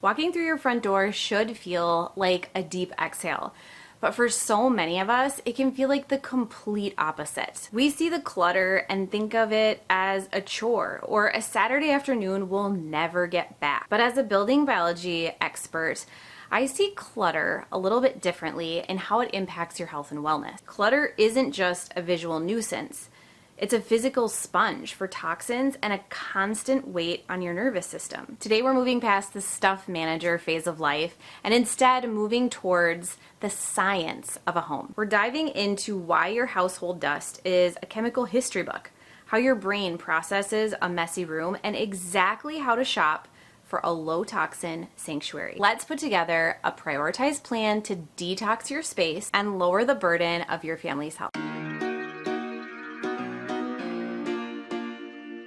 Walking through your front door should feel like a deep exhale, but for so many of us, it can feel like the complete opposite. We see the clutter and think of it as a chore or a Saturday afternoon we'll never get back. But as a building biology expert, I see clutter a little bit differently in how it impacts your health and wellness. Clutter isn't just a visual nuisance. It's a physical sponge for toxins and a constant weight on your nervous system. Today we're moving past the stuff manager phase of life and instead moving towards the science of a home. We're diving into why your household dust is a chemical history book, how your brain processes a messy room, and exactly how to shop for a low toxin sanctuary. Let's put together a prioritized plan to detox your space and lower the burden of your family's health.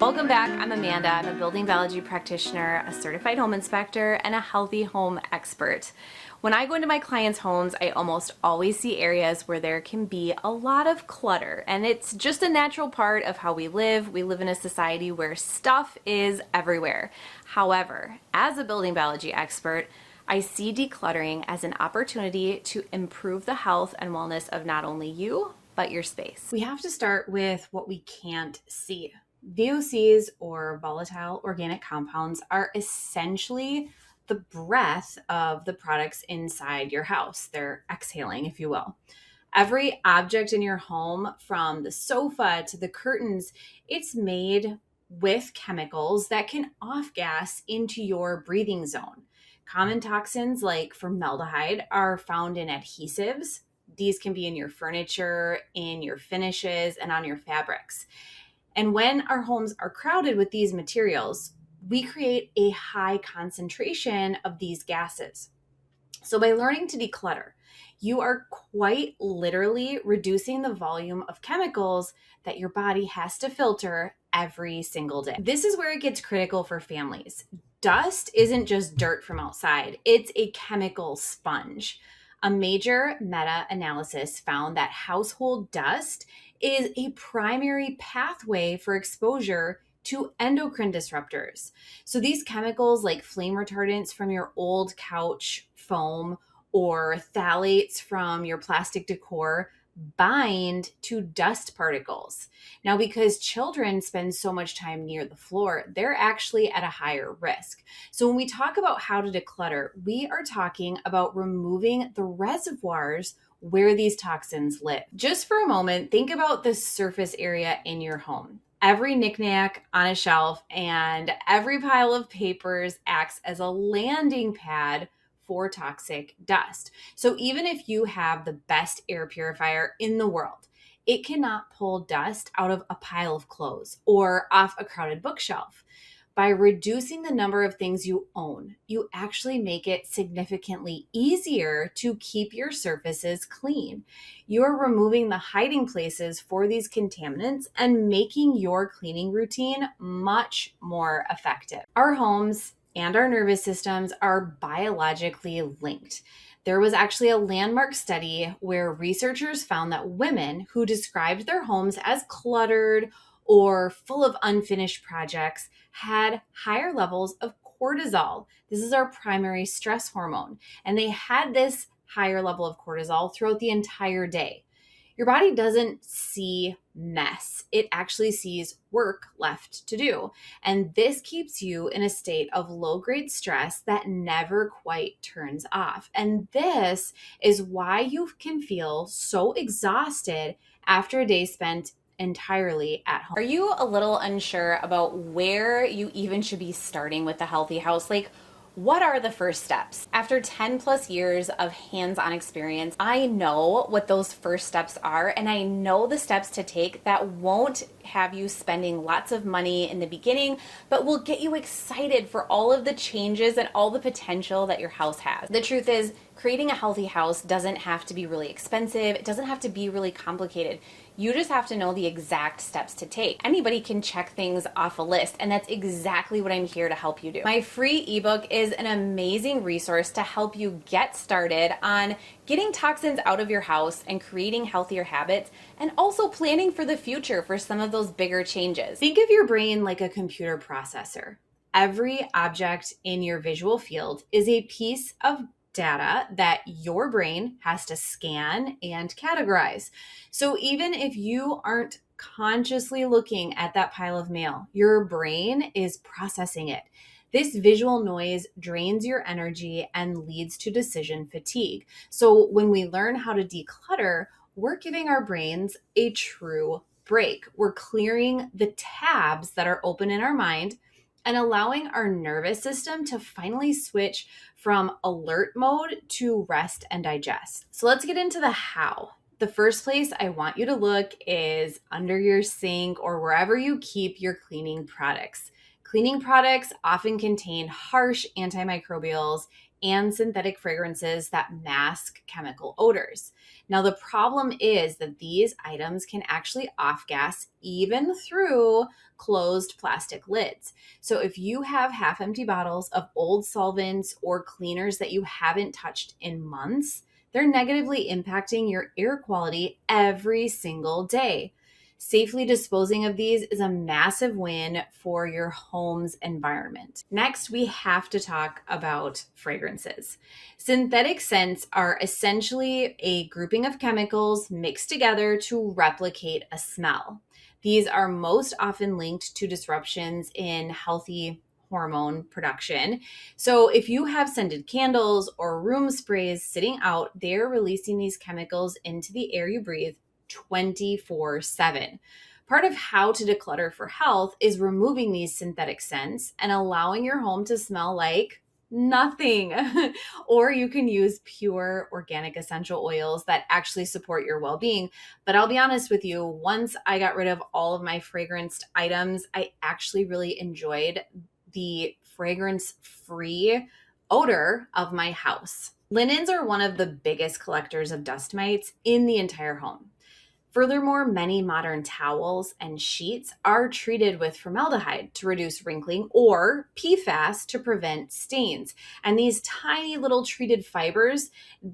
Welcome back. I'm Amanda. I'm a building biology practitioner, a certified home inspector, and a healthy home expert. When I go into my clients' homes, I almost always see areas where there can be a lot of clutter, and it's just a natural part of how we live. We live in a society where stuff is everywhere. However, as a building biology expert, I see decluttering as an opportunity to improve the health and wellness of not only you, but your space. We have to start with what we can't see. VOCs, or volatile organic compounds, are essentially the breath of the products inside your house. They're exhaling, if you will. Every object in your home, from the sofa to the curtains, it's made with chemicals that can off-gas into your breathing zone. Common toxins like formaldehyde are found in adhesives. These can be in your furniture, in your finishes, and on your fabrics. And when our homes are crowded with these materials, we create a high concentration of these gases. So by learning to declutter, you are quite literally reducing the volume of chemicals that your body has to filter every single day. This is where it gets critical for families. Dust isn't just dirt from outside, it's a chemical sponge. A major meta-analysis found that household dust is a primary pathway for exposure to endocrine disruptors. So these chemicals, like flame retardants from your old couch foam or phthalates from your plastic decor, bind to dust particles. Now, because children spend so much time near the floor, they're actually at a higher risk. So when we talk about how to declutter, we are talking about removing the reservoirs where these toxins live. Just for a moment, think about the surface area in your home. Every knickknack on a shelf and every pile of papers acts as a landing pad for toxic dust. So even if you have the best air purifier in the world, it cannot pull dust out of a pile of clothes or off a crowded bookshelf. By reducing the number of things you own, you actually make it significantly easier to keep your surfaces clean. You're removing the hiding places for these contaminants and making your cleaning routine much more effective. Our homes and our nervous systems are biologically linked. There was actually a landmark study where researchers found that women who described their homes as cluttered or full of unfinished projects had higher levels of cortisol. This is our primary stress hormone. And they had this higher level of cortisol throughout the entire day. Your body doesn't see mess. It actually sees work left to do. And this keeps you in a state of low-grade stress that never quite turns off. And this is why you can feel so exhausted after a day spent entirely at home. Are you a little unsure about where you even should be starting with the healthy house? Like, what are the first steps? After 10 plus years of hands-on experience, I know what those first steps are, and I know the steps to take that won't have you spending lots of money in the beginning, but will get you excited for all of the changes and all the potential that your house has. The truth is, creating a healthy house doesn't have to be really expensive. It doesn't have to be really complicated. You just have to know the exact steps to take. Anybody can check things off a list, and that's exactly what I'm here to help you do. My free ebook is an amazing resource to help you get started on getting toxins out of your house and creating healthier habits, and also planning for the future for some of those bigger changes. Think of your brain like a computer processor. Every object in your visual field is a piece of data that your brain has to scan and categorize. So even if you aren't consciously looking at that pile of mail, your brain is processing it. This visual noise drains your energy and leads to decision fatigue. So when we learn how to declutter, we're giving our brains a true break. We're clearing the tabs that are open in our mind and allowing our nervous system to finally switch from alert mode to rest and digest. So let's get into the how. The first place I want you to look is under your sink or wherever you keep your cleaning products. Cleaning products often contain harsh antimicrobials and synthetic fragrances that mask chemical odors. Now, the problem is that these items can actually off-gas even through closed plastic lids. So if you have half empty bottles of old solvents or cleaners that you haven't touched in months, they're negatively impacting your air quality every single day. Safely disposing of these is a massive win for your home's environment. Next, we have to talk about fragrances. Synthetic scents are essentially a grouping of chemicals mixed together to replicate a smell. These are most often linked to disruptions in healthy hormone production. So if you have scented candles or room sprays sitting out, they're releasing these chemicals into the air you breathe 24/7. Part of how to declutter for health is removing these synthetic scents and allowing your home to smell like nothing. Or you can use pure organic essential oils that actually support your well-being. But I'll be honest with you, once I got rid of all of my fragranced items, I actually really enjoyed the fragrance-free odor of my house. Linens are one of the biggest collectors of dust mites in the entire home. Furthermore, many modern towels and sheets are treated with formaldehyde to reduce wrinkling or PFAS to prevent stains. And these tiny little treated fibers,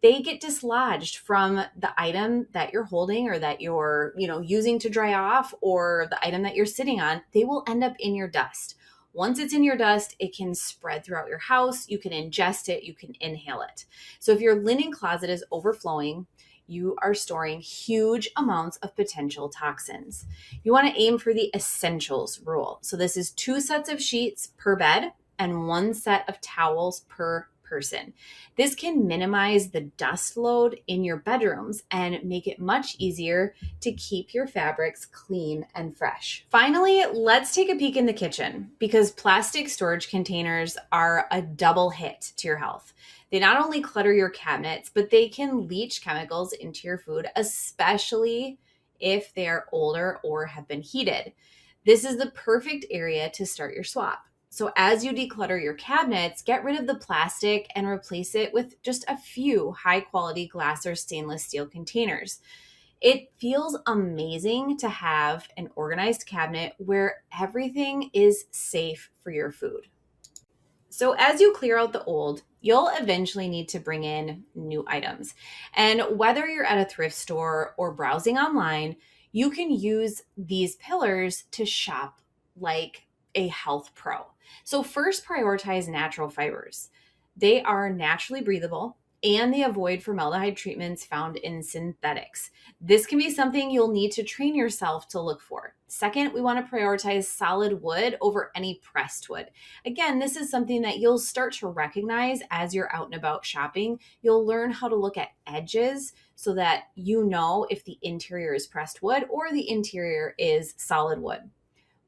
they get dislodged from the item that you're holding or that you're, using to dry off, or the item that you're sitting on. They will end up in your dust. Once it's in your dust, it can spread throughout your house. You can ingest it, you can inhale it. So if your linen closet is overflowing, you are storing huge amounts of potential toxins. You want to aim for the essentials rule. So this is 2 sets of sheets per bed and 1 set of towels per person. This can minimize the dust load in your bedrooms and make it much easier to keep your fabrics clean and fresh. Finally, let's take a peek in the kitchen, because plastic storage containers are a double hit to your health. They not only clutter your cabinets, but they can leach chemicals into your food, especially if they are older or have been heated. This is the perfect area to start your swap. So as you declutter your cabinets, get rid of the plastic and replace it with just a few high-quality glass or stainless steel containers. It feels amazing to have an organized cabinet where everything is safe for your food. So as you clear out the old, you'll eventually need to bring in new items. And whether you're at a thrift store or browsing online, you can use these pillars to shop like a health pro. So first, prioritize natural fibers. They are naturally breathable and they avoid formaldehyde treatments found in synthetics. This can be something you'll need to train yourself to look for. Second, we want to prioritize solid wood over any pressed wood. Again, this is something that you'll start to recognize as you're out and about shopping. You'll learn how to look at edges so that you know if the interior is pressed wood or the interior is solid wood.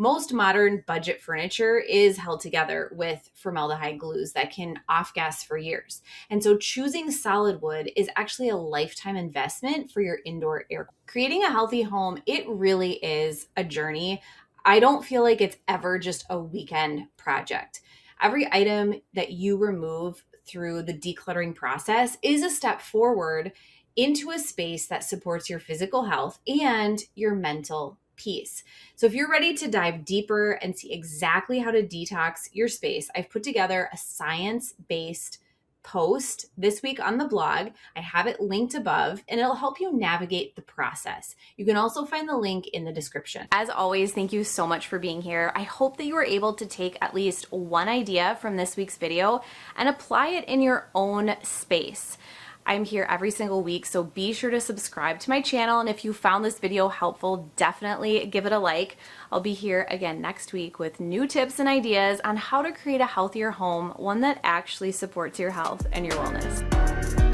Most modern budget furniture is held together with formaldehyde glues that can off-gas for years. And so choosing solid wood is actually a lifetime investment for your indoor air. Creating a healthy home, it really is a journey. I don't feel like it's ever just a weekend project. Every item that you remove through the decluttering process is a step forward into a space that supports your physical health and your mental peace. So if you're ready to dive deeper and see exactly how to detox your space, I've put together a science-based post this week on the blog. I have it linked above, and it'll help you navigate the process. You can also find the link in the description. As always, thank you so much for being here. I hope that you were able to take at least one idea from this week's video and apply it in your own space. I'm here every single week, so be sure to subscribe to my channel, and if you found this video helpful, definitely give it a like. I'll be here again next week with new tips and ideas on how to create a healthier home, one that actually supports your health and your wellness.